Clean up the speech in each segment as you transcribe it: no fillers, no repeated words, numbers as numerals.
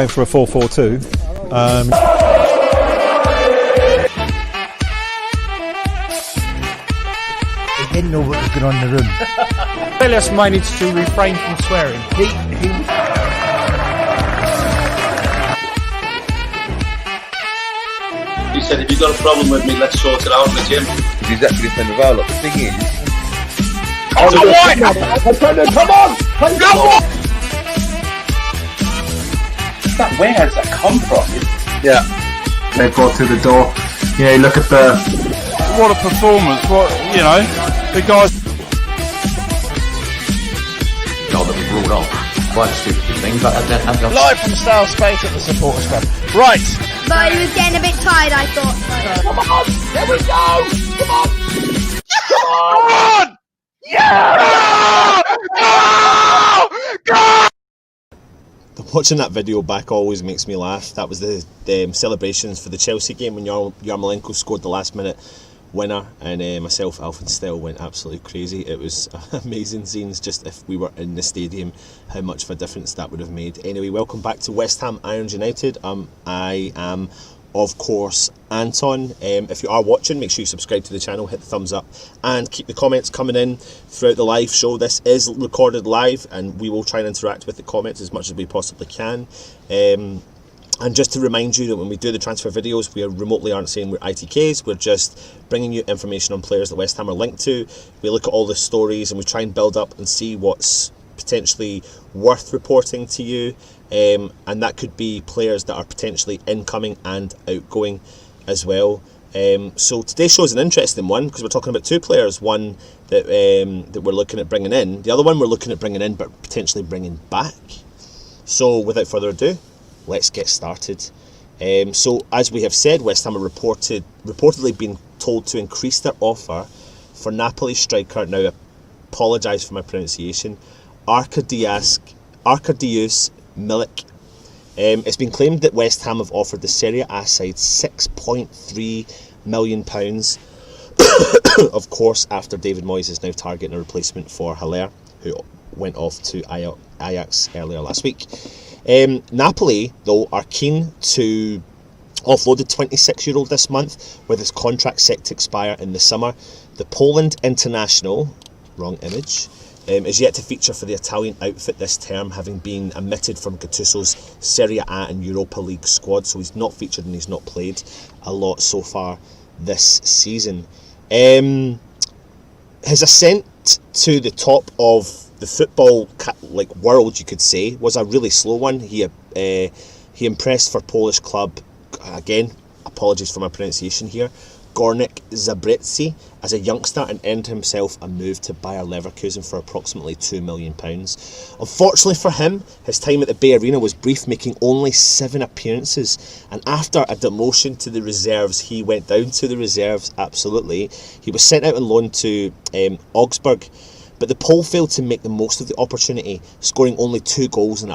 For a 4-4-2. He didn't know what was going on in the room. Elias managed to refrain from swearing. He said, if you've got a problem with me, let's sort it out in the gym. He's exactly the same as our lot. The thing is... Come on! Where has that come from? Yeah. They brought through the door. Yeah, look at the... What a performance, the guys... God, that was ruled off. Quite a stupid thing, but I don't have the... Live from Style Space at the Supporters Club. Right. But he was getting a bit tired, I thought. Come on! There we go! Come on! Come on! Yeah! Go! Watching that video back always makes me laugh. That was the celebrations for the Chelsea game when Yarmolenko scored the last minute winner, and myself, Alf and Stell went absolutely crazy. It was amazing scenes. Just if we were in the stadium, how much of a difference that would have made. Anyway, welcome back to West Ham Irons United. I am, of course, Anton. If you are watching, make sure you subscribe to the channel, hit the thumbs up, and keep the comments coming in throughout the live show. This is recorded live, and we will try and interact with the comments as much as we possibly can. And just to remind you that when we do the transfer videos, we remotely aren't saying we're ITKs, we're just bringing you information on players that West Ham are linked to. We look at all the stories and we try and build up and see what's potentially worth reporting to you. And that could be players that are potentially incoming and outgoing as well. So today's show is an interesting one because we're talking about two players. One that we're looking at bringing in. The other one we're looking at bringing in but potentially bringing back. So without further ado, let's get started. So as we have said, West Ham are reportedly been told to increase their offer for Napoli striker, now I apologise for my pronunciation, Arkadiusz Milik. It's been claimed that West Ham have offered the Serie A side £6.3 million, of course, after David Moyes is now targeting a replacement for Haller, who went off to Ajax earlier last week. Napoli, though, are keen to offload the 26-year-old this month, with his contract set to expire in the summer. The Poland international, wrong image, is yet to feature for the Italian outfit this term, having been omitted from Gattuso's Serie A and Europa League squad, so he's not featured and he's not played a lot so far this season. His ascent to the top of the football world, you could say, was a really slow one. He impressed for Polish club, again, apologies for my pronunciation here, Górnik Zabrze as a youngster, and earned himself a move to Bayer Leverkusen for approximately £2 million. Unfortunately for him, his time at the Bay Arena was brief, making only 7 appearances, and after a demotion to the reserves, he went down to the reserves, absolutely. He was sent out on loan to Augsburg, but the Pole failed to make the most of the opportunity, scoring only 2 goals in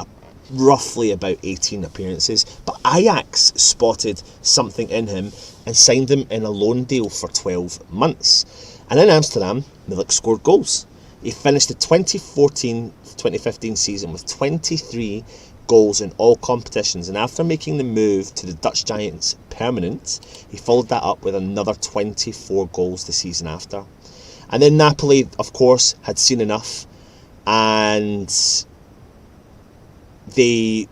roughly about 18 appearances. But Ajax spotted something in him and signed him in a loan deal for 12 months. And in Amsterdam, Milik scored goals. He finished the 2014-2015 season with 23 goals in all competitions, and after making the move to the Dutch Giants permanent, he followed that up with another 24 goals the season after. And then Napoli, of course, had seen enough, and they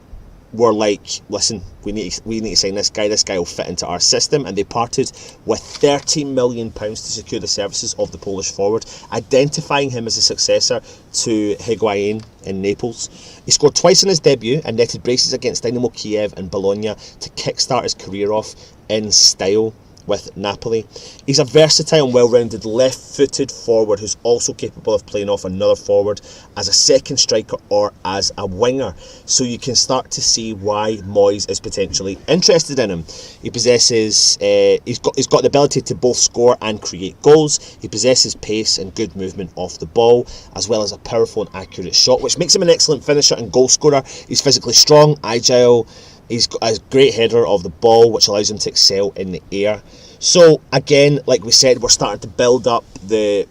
were like, listen, we need to sign this guy will fit into our system, and they parted with £30 million to secure the services of the Polish forward, identifying him as a successor to Higuain in Naples. He scored twice in his debut and netted braces against Dynamo Kiev and Bologna to kickstart his career off in style with Napoli. He's a versatile and well-rounded left-footed forward who's also capable of playing off another forward as a second striker or as a winger. So you can start to see why Moyes is potentially interested in him. He possesses, he's got the ability to both score and create goals. He possesses pace and good movement off the ball, as well as a powerful and accurate shot, which makes him an excellent finisher and goal scorer. He's physically strong, agile, He's got a great header of the ball, which allows him to excel in the air. So again, like we said, we're starting to build up the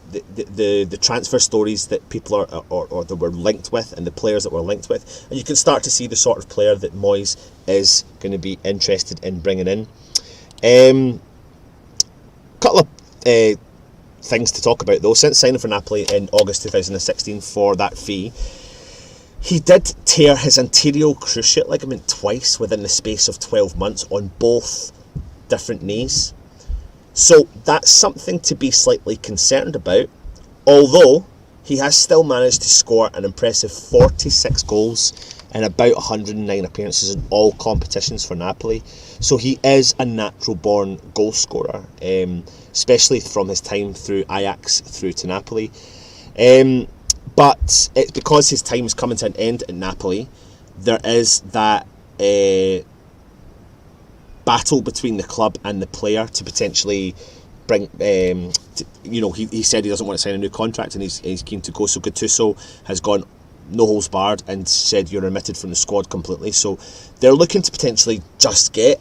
transfer stories that people are or that we're linked with, and the players that we're linked with, and you can start to see the sort of player that Moyes is going to be interested in bringing in. Couple of things to talk about though. Since signing for Napoli in August 2016 for that fee, he did tear his anterior cruciate ligament twice within the space of 12 months on both different knees. So that's something to be slightly concerned about, although he has still managed to score an impressive 46 goals in about 109 appearances in all competitions for Napoli. So he is a natural born goal scorer, especially from his time through Ajax through to Napoli. But it's because his time is coming to an end at Napoli, there is that battle between the club and the player to potentially bring, he said he doesn't want to sign a new contract and he's keen to go. So Gattuso has gone no holds barred and said you're omitted from the squad completely. So they're looking to potentially just get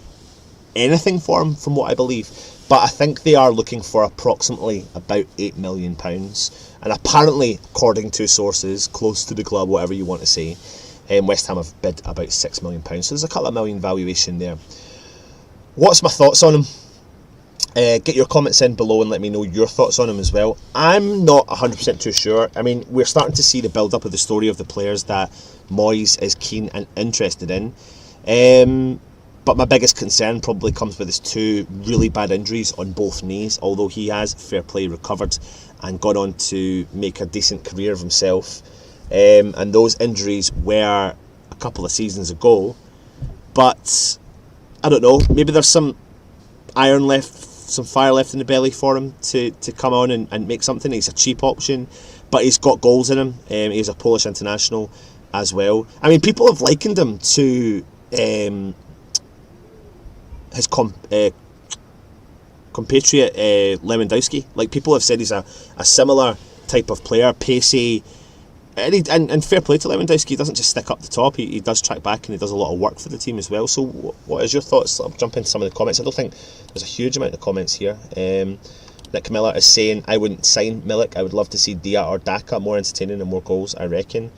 anything for him, from what I believe. But I think they are looking for approximately about £8 million. And apparently, according to sources close to the club, whatever you want to say, West Ham have bid about £6 million. So there's a couple of million valuation there. What's my thoughts on him? Get your comments in below and let me know your thoughts on him as well. I'm not 100% too sure. I mean, we're starting to see the build-up of the story of the players that Moyes is keen and interested in. But my biggest concern probably comes with his two really bad injuries on both knees, although he has, fair play, recovered and gone on to make a decent career of himself. And those injuries were a couple of seasons ago. But I don't know, maybe there's some iron left, some fire left in the belly for him to come on and make something. He's a cheap option, but he's got goals in him. He's a Polish international as well. I mean, people have likened him to his compatriot Lewandowski. Like, people have said he's a similar type of player, pacey, and fair play to Lewandowski. He doesn't just stick up the top, he does track back and he does a lot of work for the team as well. So what is your thoughts? I'll jump into some of the comments. I don't think there's a huge amount of comments here. Nick Miller is saying, I wouldn't sign Milik, I would love to see Dia or Daka, more entertaining and more goals, I reckon.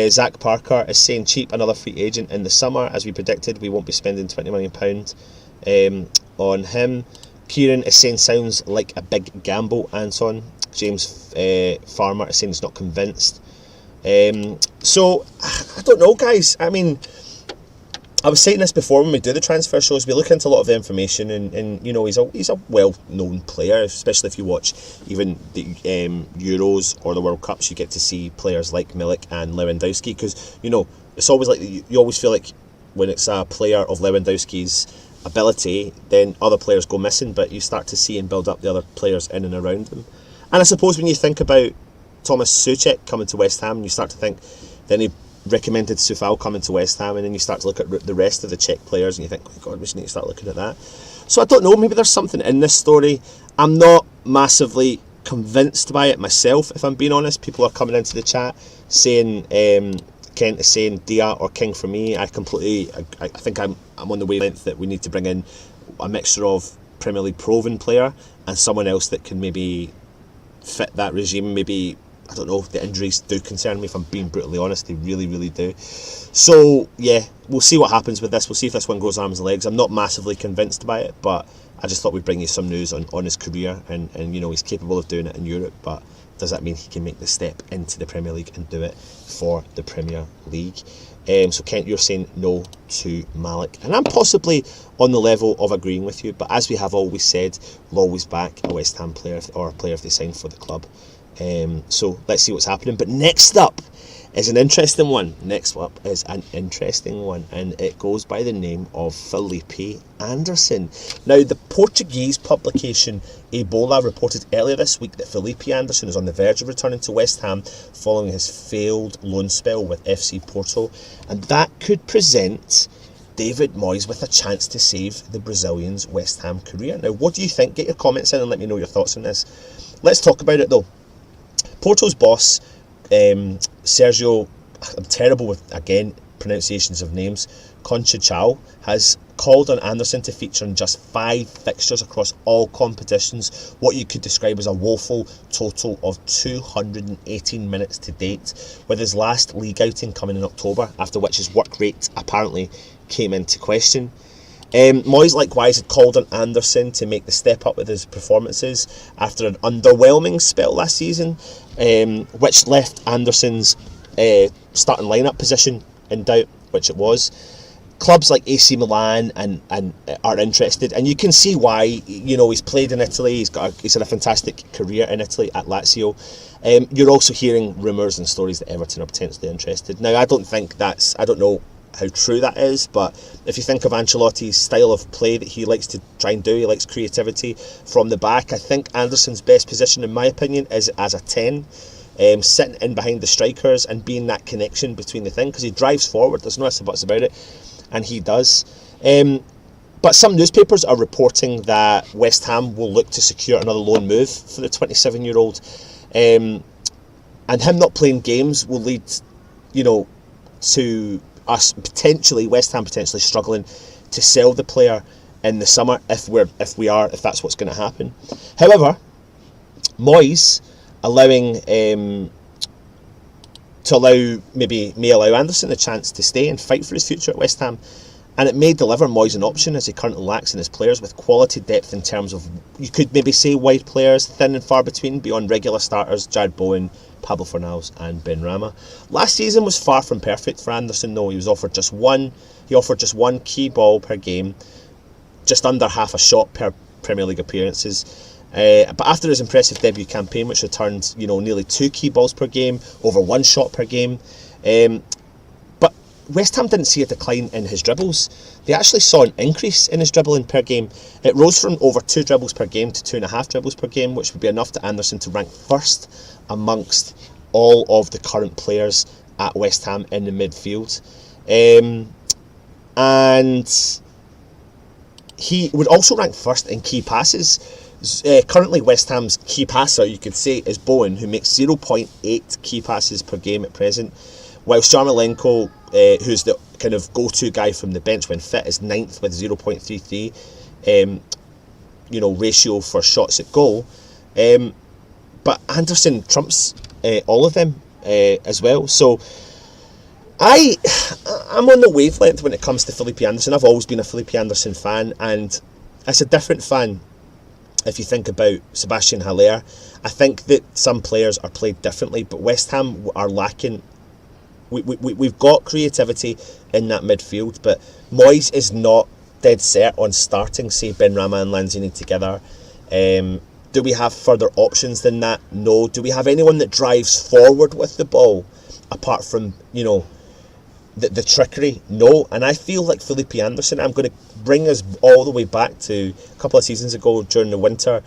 Zach Parker is saying, cheap, another free agent in the summer. As we predicted, we won't be spending £20 million on him. Kieran is saying, sounds like a big gamble, Anton. James Farmer is saying he's not convinced. So I don't know, guys. I mean, I was saying this before, when we do the transfer shows, we look into a lot of the information, and you know, he's a well-known player, especially if you watch even the Euros or the World Cups. You get to see players like Milik and Lewandowski, because you know, it's always like you always feel like when it's a player of Lewandowski's ability, then other players go missing, but you start to see and build up the other players in and around them. And I suppose when you think about Thomas Souček coming to West Ham, you start to think, then he recommended Soufal coming to West Ham, and then you start to look at the rest of the Czech players and you think, oh God, we should need to start looking at that. So I don't know, maybe there's something in this story. I'm not massively convinced by it myself, if I'm being honest. People are coming into the chat saying, Kent is saying Dia or King for me. I think I'm on the wavelength that we need to bring in a mixture of Premier League proven player and someone else that can maybe fit that regime. Maybe, I don't know, the injuries do concern me, if I'm being brutally honest. They really, really do. So yeah, we'll see what happens with this. We'll see if this one goes arms and legs. I'm not massively convinced by it, but I just thought we'd bring you some news on his career, and you know, he's capable of doing it in Europe, but does that mean he can make the step into the Premier League and do it for the Premier League? So Kent, you're saying no to Malik, and I'm possibly on the level of agreeing with you, but as we have always said, we'll always back a West Ham player or a player if they sign for the club. So let's see what's happening. But next up is an interesting one. And it goes by the name of Felipe Anderson. Now, the Portuguese publication Ebola reported earlier this week that Felipe Anderson is on the verge of returning to West Ham following his failed loan spell with FC Porto, and that could present David Moyes with a chance to save the Brazilian's West Ham career. Now, what do you think? Get your comments in and let me know your thoughts on this. Let's talk about it though. Porto's boss, Sergio, I'm terrible with, again, pronunciations of names, Conchechao has called on Anderson to feature in just 5 fixtures across all competitions, what you could describe as a woeful total of 218 minutes to date, with his last league outing coming in October, after which his work rate apparently came into question. Moyes likewise had called on Anderson to make the step up with his performances after an underwhelming spell last season, which left Anderson's starting lineup position in doubt, which it was. Clubs like AC Milan and are interested, and you can see why. You know, he's played in Italy, he's had a fantastic career in Italy at Lazio. You're also hearing rumours and stories that Everton are potentially interested. Now, I don't know how true that is, but if you think of Ancelotti's style of play that he likes to try and do, he likes creativity from the back. I think Anderson's best position, in my opinion, is as a 10, sitting in behind the strikers and being that connection between the thing, because he drives forward, there's no ifs or buts about it, and he does. But some newspapers are reporting that West Ham will look to secure another loan move for the 27-year-old, and him not playing games will lead, to us West Ham potentially struggling to sell the player in the summer if that's what's going to happen. However, Moyes may allow Anderson the chance to stay and fight for his future at West Ham, and it may deliver Moyes an option, as he currently lacks in his players, with quality depth in terms of, you could maybe say, wide players, thin and far between, beyond regular starters Jared Bowen, Pablo Fornals and Ben Rama. Last season was far from perfect for Anderson, though. He offered just one key ball per game, just under half a shot per Premier League appearances. But after his impressive debut campaign, which returned nearly 2 key balls per game, over 1 shot per game, but West Ham didn't see a decline in his dribbles. They actually saw an increase in his dribbling per game. It rose from over 2 dribbles per game to 2.5 dribbles per game, which would be enough to Anderson to rank first amongst all of the current players at West Ham in the midfield. And he would also rank first in key passes. Currently West Ham's key passer, you could say, is Bowen, who makes 0.8 key passes per game at present, whilst Yarmolenko, who's the kind of go-to guy from the bench when fit, is 9th with 0.33 ratio for shots at goal. But Anderson trumps all of them as well. So I'm on the wavelength when it comes to Felipe Anderson. I've always been a Felipe Anderson fan, and it's a different fan if you think about Sebastian Haller. I think that some players are played differently, but West Ham are lacking. We've got creativity in that midfield, but Moyes is not dead set on starting, say, Ben Rama and Lanzini together. Do we have further options than that? No. Do we have anyone that drives forward with the ball, apart from, the trickery? No. And I feel like Felipe Anderson, I'm going to bring us all the way back to a couple of seasons ago during the winter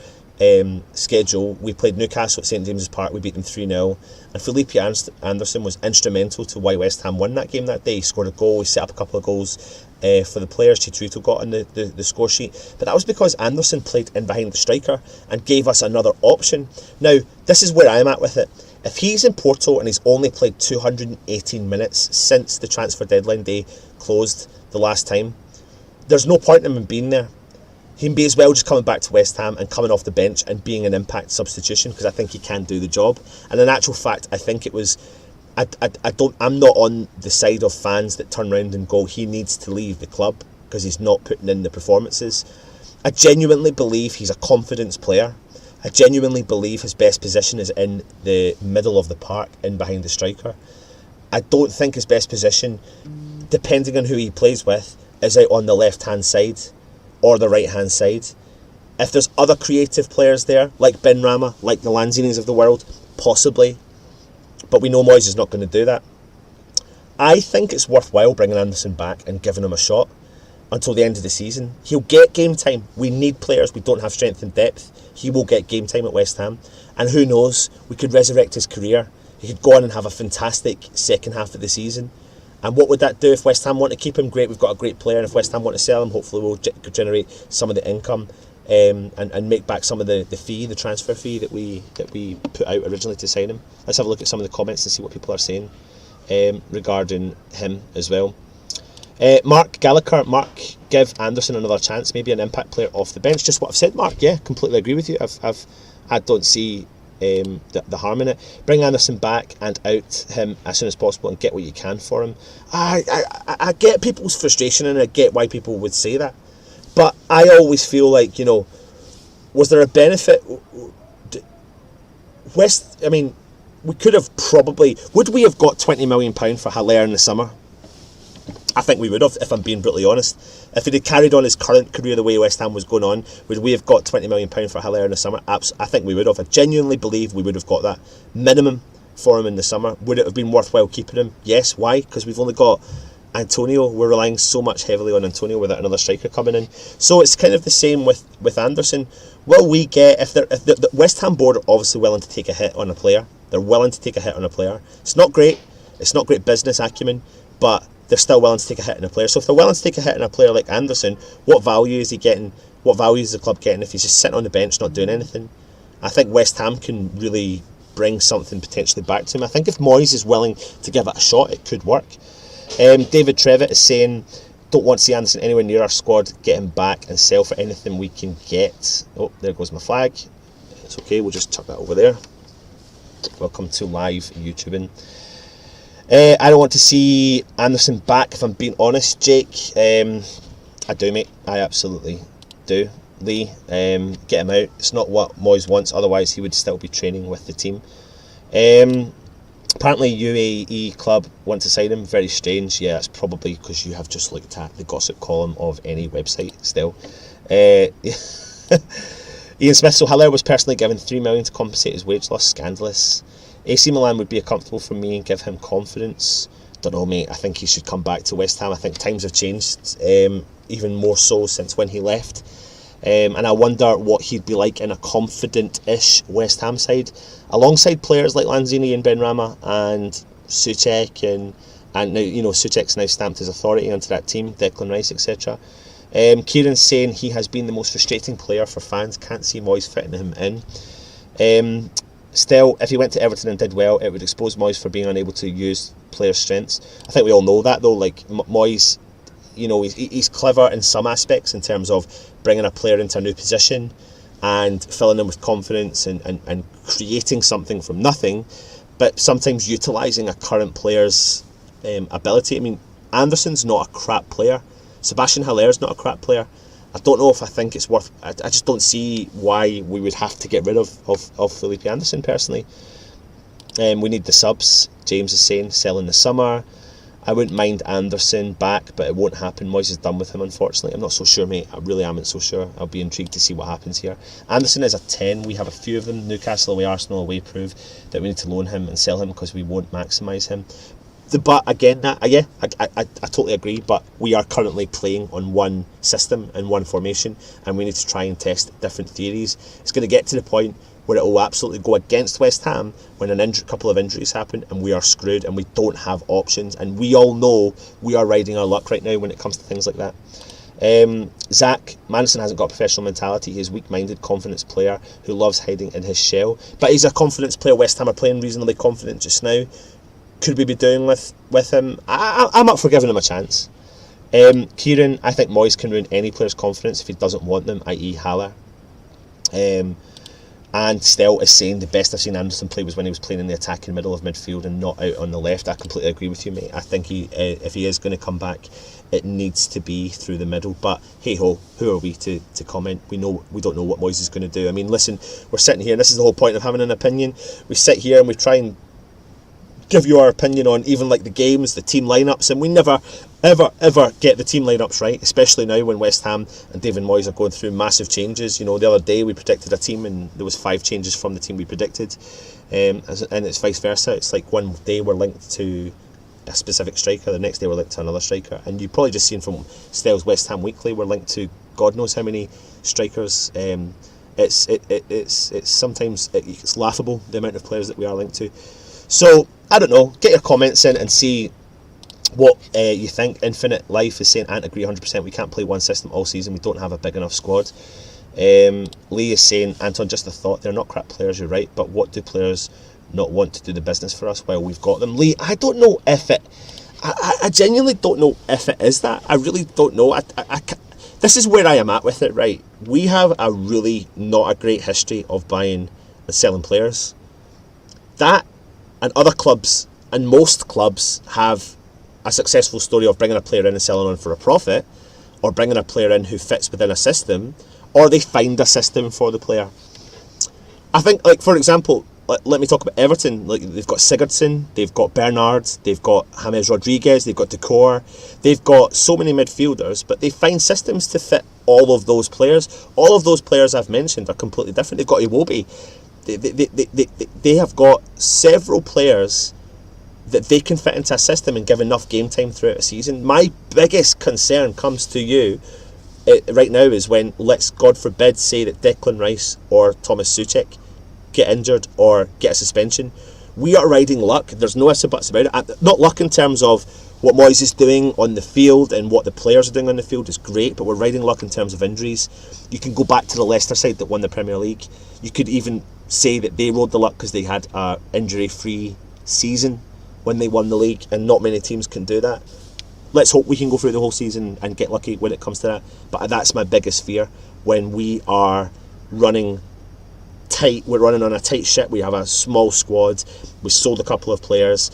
schedule. We played Newcastle at St James's Park. We beat them 3-0, and Felipe Anderson was instrumental to why West Ham won that game that day. He scored a goal, he set up a couple of goals for the players. Chicharito got on the score sheet, but that was because Anderson played in behind the striker and gave us another option. Now, this is where I'm at with it. If he's in Porto and he's only played 218 minutes since the transfer deadline day closed the last time, there's no point in him being there. He can be as well just coming back to West Ham and coming off the bench and being an impact substitution, because I think he can do the job. And in actual fact, I think it was, I'm not on the side of fans that turn around and go, he needs to leave the club because he's not putting in the performances. I genuinely believe he's a confidence player. I genuinely believe his best position is in the middle of the park, in behind the striker. I don't think his best position, depending on who he plays with, is out on the left-hand side or the right-hand side. If there's other creative players there, like Ben Rama, like the Lanzinis of the world, possibly. But we know Moyes is not going to do that. I think it's worthwhile bringing Anderson back and giving him a shot until the end of the season. He'll get game time. We need players. We don't have strength and depth. He will get game time at West Ham. And who knows, we could resurrect his career. He could go on and have a fantastic second half of the season. And what would that do if West Ham want to keep him? Great, we've got a great player. And if West Ham want to sell him, hopefully we'll generate some of the income and make back some of the transfer fee that we put out originally to sign him. Let's have a look at some of the comments and see what people are saying regarding him as well. Mark Gallagher, give Anderson another chance, maybe an impact player off the bench. Just what I've said, Mark. Yeah, completely agree with you. I don't see the harm in it. Bring Anderson back and out him as soon as possible and get what you can for him. I get people's frustration and I get why people would say that, but I always feel like, was there a benefit? We could have probably... Would we have got £20 million for Haller in the summer? I think we would have, if I'm being brutally honest. If he'd carried on his current career the way West Ham was going on, would we have got £20 million for Haller in the summer? I think we would have. I genuinely believe we would have got that minimum for him in the summer. Would it have been worthwhile keeping him? Yes. Why? Because we've only got Antonio. We're relying so much heavily on Antonio without another striker coming in. So it's kind of the same with Anderson. Will we get... If the West Ham board are obviously willing to take a hit on a player. They're willing to take a hit on a player. It's not great. It's not great business acumen, but they're still willing to take a hit on a player. So if they're willing to take a hit on a player like Anderson, what value is he getting? What value is the club getting if he's just sitting on the bench not doing anything? I think West Ham can really bring something potentially back to him. I think if Moyes is willing to give it a shot, it could work. David Trevitt is saying, don't want to see Anderson anywhere near our squad. Get him back and sell for anything we can get. Oh, there goes my flag. It's okay, we'll just tuck that over there. Welcome to live YouTubing. I don't want to see Anderson back, if I'm being honest, Jake. I do, mate. I absolutely do. Lee, get him out. It's not what Moyes wants, otherwise he would still be training with the team. Apparently UAE club want to sign him. Very strange. Yeah, it's probably because you have just looked at the gossip column of any website still. Ian Smith, so Haller was personally given $3 million to compensate his wage loss. Scandalous. AC Milan would be a comfortable for me and give him confidence. Don't know, mate. I think he should come back to West Ham. I think times have changed, even more so since when he left. And I wonder what he'd be like in a confident-ish West Ham side, alongside players like Lanzini and Benrahma and Souček, and now, Souček's now stamped his authority onto that team, Declan Rice, etc. Kieran's saying he has been the most frustrating player for fans. Can't see Moyes fitting him in. Still, if he went to Everton and did well, it would expose Moyes for being unable to use players' strengths. I think we all know that, though. Like, Moyes, he's clever in some aspects in terms of bringing a player into a new position and filling them with confidence and creating something from nothing, but sometimes utilising a current player's ability. I mean, Anderson's not a crap player. Sebastian Haller's not a crap player. I don't know if I think it's worth... I just don't see why we would have to get rid of Felipe Anderson, personally. We need the subs. James is saying, sell in the summer. I wouldn't mind Anderson back, but it won't happen. Moyes is done with him, unfortunately. I'm not so sure, mate. I really am not so sure. I'll be intrigued to see what happens here. Anderson is a 10. We have a few of them. Newcastle away, Arsenal away prove that we need to loan him and sell him because we won't maximise him. But again, I totally agree, but we are currently playing on one system and one formation, and we need to try and test different theories. It's going to get to the point where it will absolutely go against West Ham when a couple of injuries happen and we are screwed and we don't have options, and we all know we are riding our luck right now when it comes to things like that. Zach, Manson hasn't got a professional mentality. He's a weak-minded confidence player who loves hiding in his shell, but he's a confidence player. West Ham are playing reasonably confident just now. Could we be doing with him? I'm up for giving him a chance. Kieran, I think Moyes can ruin any player's confidence if he doesn't want them, i.e. Haller. And Stel is saying the best I've seen Anderson play was when he was playing in the attacking middle of midfield and not out on the left. I completely agree with you, mate. I think if he is going to come back, it needs to be through the middle. But hey ho, who are we to comment? We don't know what Moyes is going to do. I mean, listen, we're sitting here, and this is the whole point of having an opinion. We sit here and we try and give you our opinion on even like the games, the team lineups, and we never ever get the team lineups right, especially now when West Ham and David Moyes are going through massive changes. The other day we predicted a team and there was 5 changes from the team we predicted, and it's vice versa. It's like one day we're linked to a specific striker, the next day we're linked to another striker, and you've probably just seen from Stell's West Ham Weekly we're linked to God knows how many strikers. It's sometimes it's laughable the amount of players that we are linked to. So I don't know, get your comments in and see what you think. Infinite Life is saying, I agree 100%, we can't play one system all season, we don't have a big enough squad. Lee is saying, Anton, just a thought, they're not crap players, you're right, but what do players not want to do the business for us while we've got them? Lee, I don't know if it... I genuinely don't know if it is that. I really don't know. This is where I am at with it, right? We have a really not a great history of buying and selling players. That and other clubs, and most clubs, have a successful story of bringing a player in and selling on for a profit, or bringing a player in who fits within a system, or they find a system for the player. I think, like, for example, let me talk about Everton. Like, they've got Sigurdsson, they've got Bernard, they've got James Rodriguez, they've got Decor, they've got so many midfielders, but they find systems to fit all of those players. All of those players I've mentioned are completely different. They've got Iwobi. They have got several players that they can fit into a system and give enough game time throughout a season. My biggest concern comes to you right now is when, let's God forbid, say that Declan Rice or Thomas Souček get injured or get a suspension. We are riding luck. There's no ifs or buts about it. Not luck in terms of what Moyes is doing on the field and what the players are doing on the field is great, but we're riding luck in terms of injuries. You can go back to the Leicester side that won the Premier League. You could even say that they rode the luck because they had an injury-free season when they won the league, and not many teams can do that. Let's hope we can go through the whole season and get lucky when it comes to that. But that's my biggest fear, when we are running tight. We're running on a tight ship. We have a small squad. We sold a couple of players.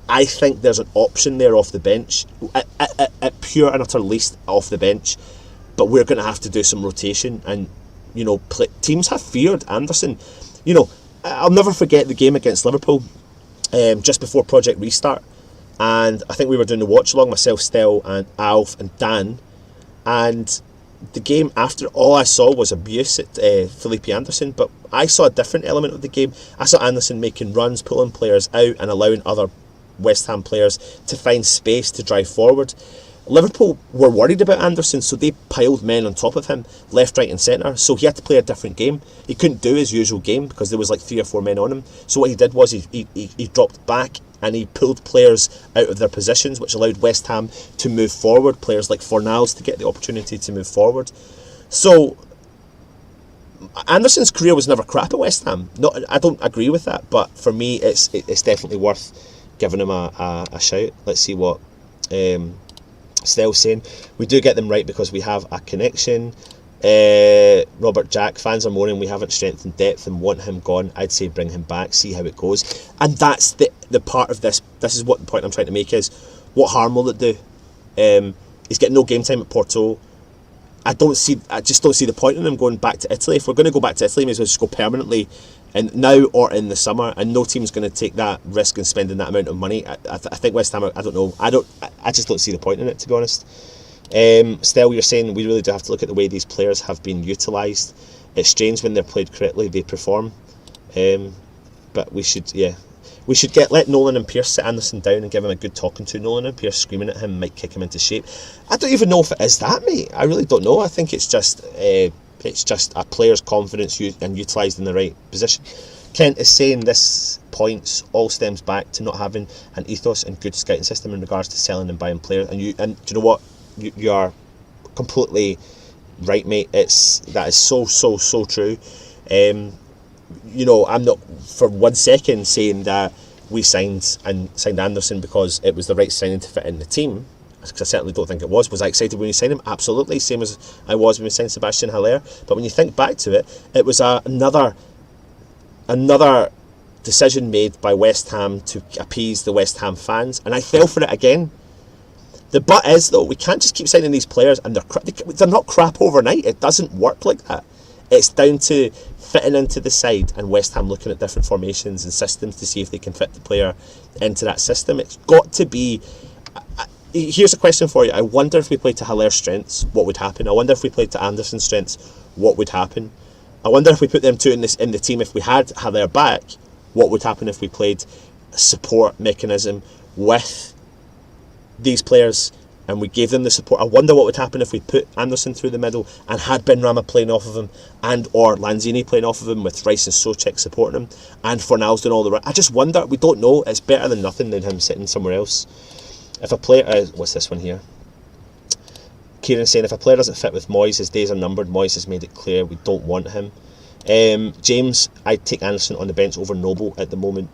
I think there's an option there off the bench, at pure and utter least off the bench. But we're going to have to do some rotation, and teams have feared Anderson. I'll never forget the game against Liverpool, just before Project Restart, and I think we were doing the watch along, myself, Stel, and Alf and Dan, and the game after, all I saw was abuse at Felipe Anderson, but I saw a different element of the game. I saw Anderson making runs, pulling players out and allowing other West Ham players to find space to drive forward. Liverpool were worried about Anderson, so they piled men on top of him, left, right and centre, so he had to play a different game. He couldn't do his usual game because there was like 3 or 4 men on him. So what he did was he dropped back and he pulled players out of their positions, which allowed West Ham to move forward, players like Fornals to get the opportunity to move forward. So Anderson's career was never crap at West Ham. I don't agree with that, but for me it's definitely worth giving him a shout. Let's see what Stel's saying. We do get them right because we have a connection. Robert Jack, fans are moaning we haven't strengthened depth and want him gone. I'd say bring him back, see how it goes. And that's the part of this. This is what the point I'm trying to make is, what harm will it do? He's getting no game time at Porto. I just don't see the point in him going back to Italy. If we're going to go back to Italy, we may as well just go permanently, and now or in the summer, and no team's going to take that risk and spending that amount of money. I think West Ham, I don't know. I just don't see the point in it, to be honest. Stel, you're saying we really do have to look at the way these players have been utilised. It's strange when they're played correctly, they perform. But we should let Nolan and Pearce sit Anderson down and give him a good talking to. Nolan and Pearce screaming at him might kick him into shape. I don't even know if it is that, mate. I really don't know. I think it's just a player's confidence and utilised in the right position. Kent is saying this points all stems back to not having an ethos and good scouting system in regards to selling and buying players. And do you know what? You are completely right, mate. That is so true. I'm not for 1 second saying that we signed Anderson because it was the right signing to fit in the team, because I certainly don't think it was. Was I excited when we signed him? Absolutely, same as I was when we signed Sebastian Haller. But when you think back to it, it was another decision made by West Ham to appease the West Ham fans, and I fell for it again. The but is, though, we can't just keep signing these players and they're not crap overnight. It doesn't work like that. It's down to fitting into the side and West Ham looking at different formations and systems to see if they can fit the player into that system. It's got to be... Here's a question for you. I wonder if we played to Haller's strengths, what would happen? I wonder if we played to Anderson's strengths, what would happen? I wonder if we put them two in the team, if we had Haller back, what would happen if we played a support mechanism with these players and we gave them the support? I wonder what would happen if we put Anderson through the middle and had Benrahma playing off of him, and or Lanzini playing off of him with Rice and Souček supporting him, and Fornals doing all the right. I just wonder. We don't know. It's better than nothing than him sitting somewhere else. If a player, what's this one here? Kieran saying, if a player doesn't fit with Moyes, his days are numbered. Moyes has made it clear we don't want him. James, I'd take Anderson on the bench over Noble at the moment.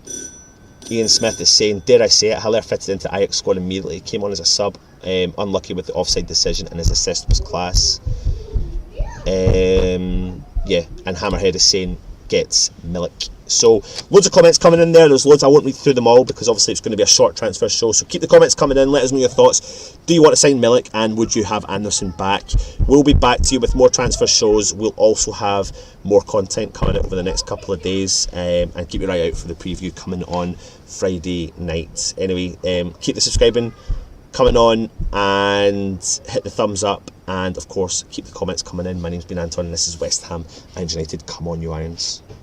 Ian Smith is saying, dare I say it, Haller fitted into the Ajax squad immediately, came on as a sub, unlucky with the offside decision, and his assist was class. Yeah, and Hammerhead is saying, gets Milik. So loads of comments coming in there. There's loads. I won't read through them all because obviously it's going to be a short transfer show, so keep the comments coming in. Let us know your thoughts. Do you want to sign Milik, and would you have Anderson back? We'll be back to you with more transfer shows. We'll also have more content coming out over the next couple of days, and keep your eye out for the preview coming on Friday night. Anyway, keep the subscribing coming on and hit the thumbs up, and of course keep the comments coming in. My name's been Anton and this is West Ham and United. Come on, you Irons.